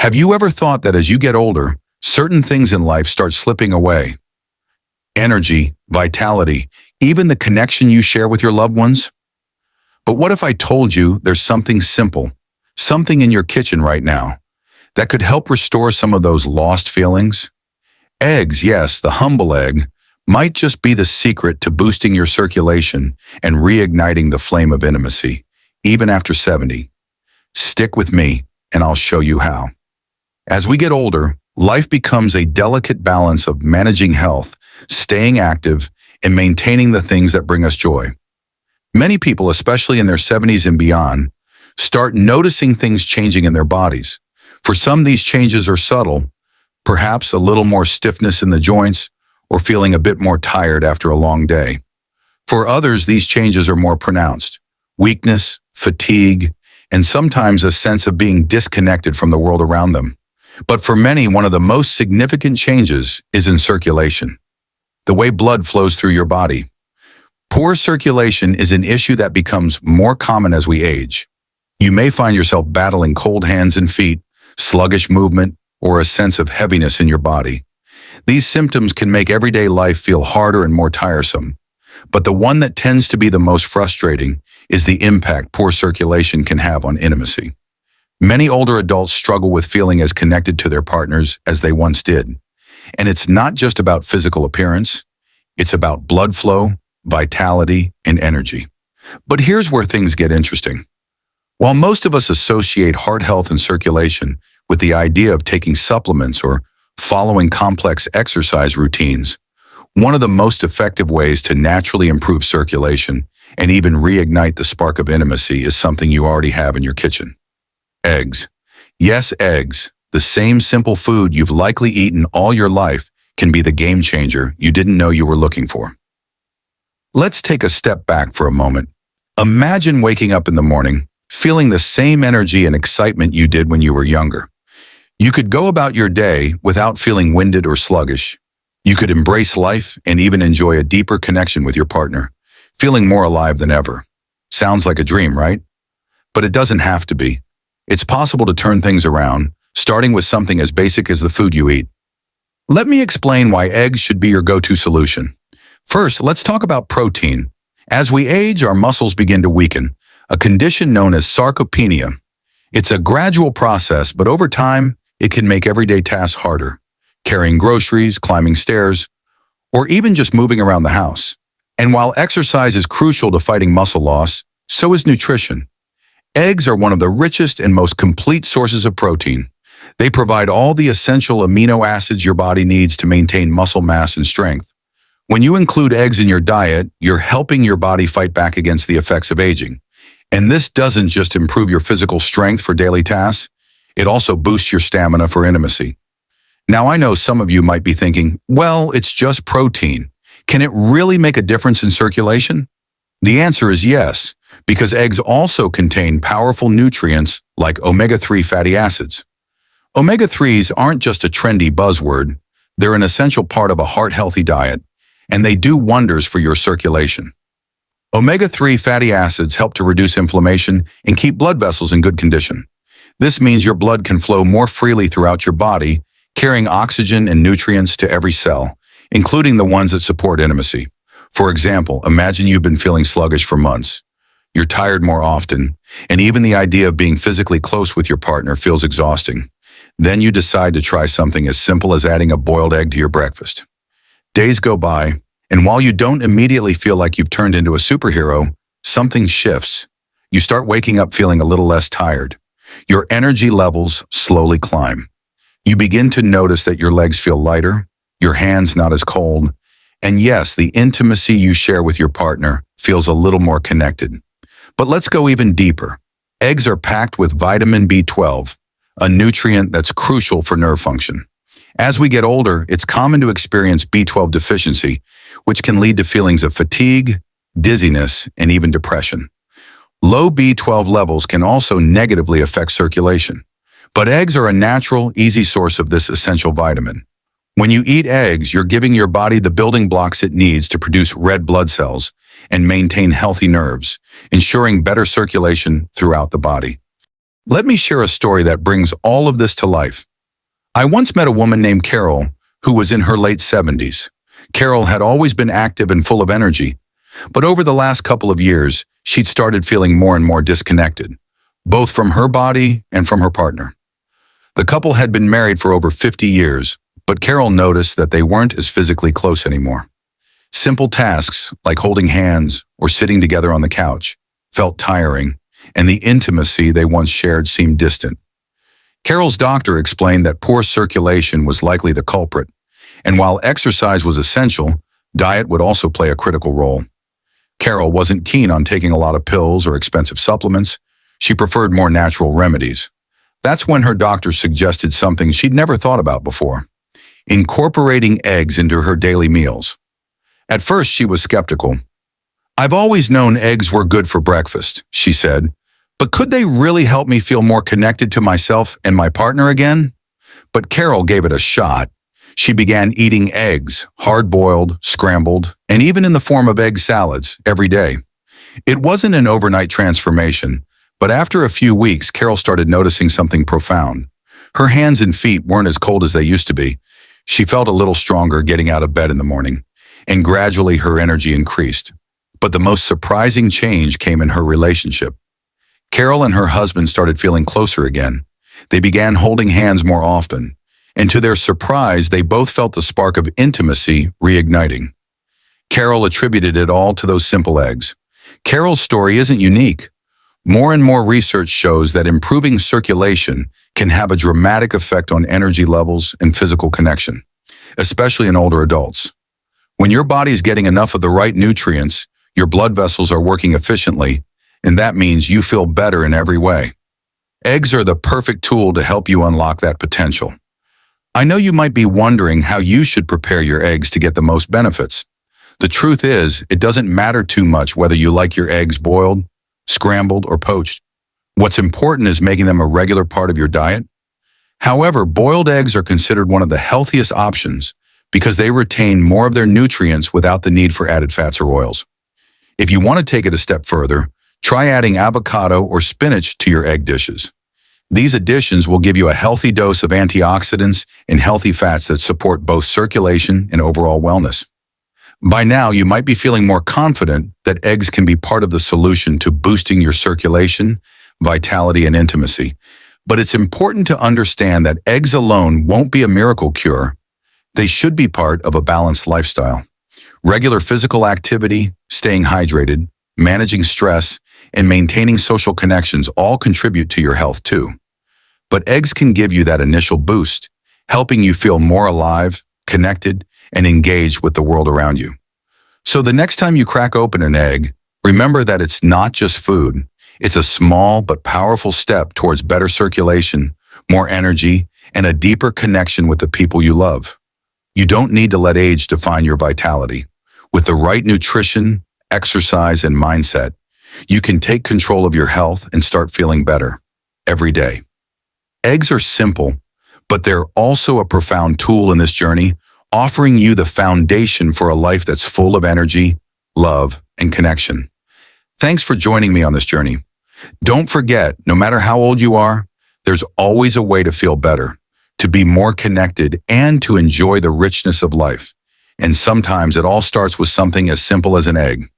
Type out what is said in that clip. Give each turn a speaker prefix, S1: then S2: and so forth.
S1: Have you ever thought that as you get older, certain things in life start slipping away? Energy, vitality, even the connection you share with your loved ones? But what if I told you there's something simple, something in your kitchen right now, that could help restore some of those lost feelings? Eggs, yes, the humble egg, might just be the secret to boosting your circulation and reigniting the flame of intimacy, even after 70. Stick with me, and I'll show you how. As we get older, life becomes a delicate balance of managing health, staying active, and maintaining the things that bring us joy. Many people, especially in their 70s and beyond, start noticing things changing in their bodies. For some, these changes are subtle, perhaps a little more stiffness in the joints or feeling a bit more tired after a long day. For others, these changes are more pronounced: weakness, fatigue, and sometimes a sense of being disconnected from the world around them. But for many, one of the most significant changes is in circulation, the way blood flows through your body. Poor circulation is an issue that becomes more common as we age. You may find yourself battling cold hands and feet, sluggish movement, or a sense of heaviness in your body. These symptoms can make everyday life feel harder and more tiresome. But the one that tends to be the most frustrating is the impact poor circulation can have on intimacy. Many older adults struggle with feeling as connected to their partners as they once did. And it's not just about physical appearance, it's about blood flow, vitality, and energy. But here's where things get interesting. While most of us associate heart health and circulation with the idea of taking supplements or following complex exercise routines, one of the most effective ways to naturally improve circulation and even reignite the spark of intimacy is something you already have in your kitchen. Eggs. Yes, eggs, the same simple food you've likely eaten all your life, can be the game changer you didn't know you were looking for. Let's take a step back for a moment. Imagine waking up in the morning, feeling the same energy and excitement you did when you were younger. You could go about your day without feeling winded or sluggish. You could embrace life and even enjoy a deeper connection with your partner, feeling more alive than ever. Sounds like a dream, right? But it doesn't have to be. It's possible to turn things around, starting with something as basic as the food you eat. Let me explain why eggs should be your go-to solution. First, let's talk about protein. As we age, our muscles begin to weaken, a condition known as sarcopenia. It's a gradual process, but over time, it can make everyday tasks harder, carrying groceries, climbing stairs, or even just moving around the house. And while exercise is crucial to fighting muscle loss, so is nutrition. Eggs are one of the richest and most complete sources of protein. They provide all the essential amino acids your body needs to maintain muscle mass and strength. When you include eggs in your diet, you're helping your body fight back against the effects of aging. And this doesn't just improve your physical strength for daily tasks, it also boosts your stamina for intimacy. Now, I know some of you might be thinking, well, it's just protein. Can it really make a difference in circulation? The answer is yes, because eggs also contain powerful nutrients like omega-3 fatty acids. Omega-3s aren't just a trendy buzzword, they're an essential part of a heart-healthy diet, and they do wonders for your circulation. Omega-3 fatty acids help to reduce inflammation and keep blood vessels in good condition. This means your blood can flow more freely throughout your body, carrying oxygen and nutrients to every cell, including the ones that support intimacy. For example, imagine you've been feeling sluggish for months. You're tired more often, and even the idea of being physically close with your partner feels exhausting. Then you decide to try something as simple as adding a boiled egg to your breakfast. Days go by, and while you don't immediately feel like you've turned into a superhero, something shifts. You start waking up feeling a little less tired. Your energy levels slowly climb. You begin to notice that your legs feel lighter, your hands not as cold, and yes, the intimacy you share with your partner feels a little more connected. But let's go even deeper. Eggs are packed with vitamin B12, a nutrient that's crucial for nerve function. As we get older, it's common to experience B12 deficiency, which can lead to feelings of fatigue, dizziness, and even depression. Low B12 levels can also negatively affect circulation. But eggs are a natural, easy source of this essential vitamin. When you eat eggs, you're giving your body the building blocks it needs to produce red blood cells and maintain healthy nerves, ensuring better circulation throughout the body. Let me share a story that brings all of this to life. I once met a woman named Carol who was in her late 70s. Carol had always been active and full of energy, but over the last couple of years, she'd started feeling more and more disconnected, both from her body and from her partner. The couple had been married for over 50 years, but Carol noticed that they weren't as physically close anymore. Simple tasks like holding hands or sitting together on the couch felt tiring, and the intimacy they once shared seemed distant. Carol's doctor explained that poor circulation was likely the culprit, and while exercise was essential, diet would also play a critical role. Carol wasn't keen on taking a lot of pills or expensive supplements. She preferred more natural remedies. That's when her doctor suggested something she'd never thought about before: incorporating eggs into her daily meals. At first, she was skeptical. "I've always known eggs were good for breakfast," she said, "but could they really help me feel more connected to myself and my partner again?" But Carol gave it a shot. She began eating eggs, hard-boiled, scrambled, and even in the form of egg salads, every day. It wasn't an overnight transformation, but after a few weeks, Carol started noticing something profound. Her hands and feet weren't as cold as they used to be. She felt a little stronger getting out of bed in the morning, and gradually her energy increased. But the most surprising change came in her relationship. Carol and her husband started feeling closer again. They began holding hands more often, and to their surprise, they both felt the spark of intimacy reigniting. Carol attributed it all to those simple eggs. Carol's story isn't unique. More and more research shows that improving circulation can have a dramatic effect on energy levels and physical connection, especially in older adults. When your body is getting enough of the right nutrients, your blood vessels are working efficiently, and that means you feel better in every way. Eggs are the perfect tool to help you unlock that potential. I know you might be wondering how you should prepare your eggs to get the most benefits. The truth is, it doesn't matter too much whether you like your eggs boiled, scrambled, or poached. What's important is making them a regular part of your diet. However, boiled eggs are considered one of the healthiest options because they retain more of their nutrients without the need for added fats or oils. If you want to take it a step further, try adding avocado or spinach to your egg dishes. These additions will give you a healthy dose of antioxidants and healthy fats that support both circulation and overall wellness. By now, you might be feeling more confident that eggs can be part of the solution to boosting your circulation, vitality, and intimacy. But it's important to understand that eggs alone won't be a miracle cure. They should be part of a balanced lifestyle. Regular physical activity, staying hydrated, managing stress, and maintaining social connections all contribute to your health too. But eggs can give you that initial boost, helping you feel more alive, connected, and engaged with the world around you. So the next time you crack open an egg, remember that it's not just food. It's a small but powerful step towards better circulation, more energy, and a deeper connection with the people you love. You don't need to let age define your vitality. With the right nutrition, exercise, and mindset, you can take control of your health and start feeling better every day. Eggs are simple, but they're also a profound tool in this journey, offering you the foundation for a life that's full of energy, love, and connection. Thanks for joining me on this journey. Don't forget, no matter how old you are, there's always a way to feel better, to be more connected, and to enjoy the richness of life. And sometimes it all starts with something as simple as an egg.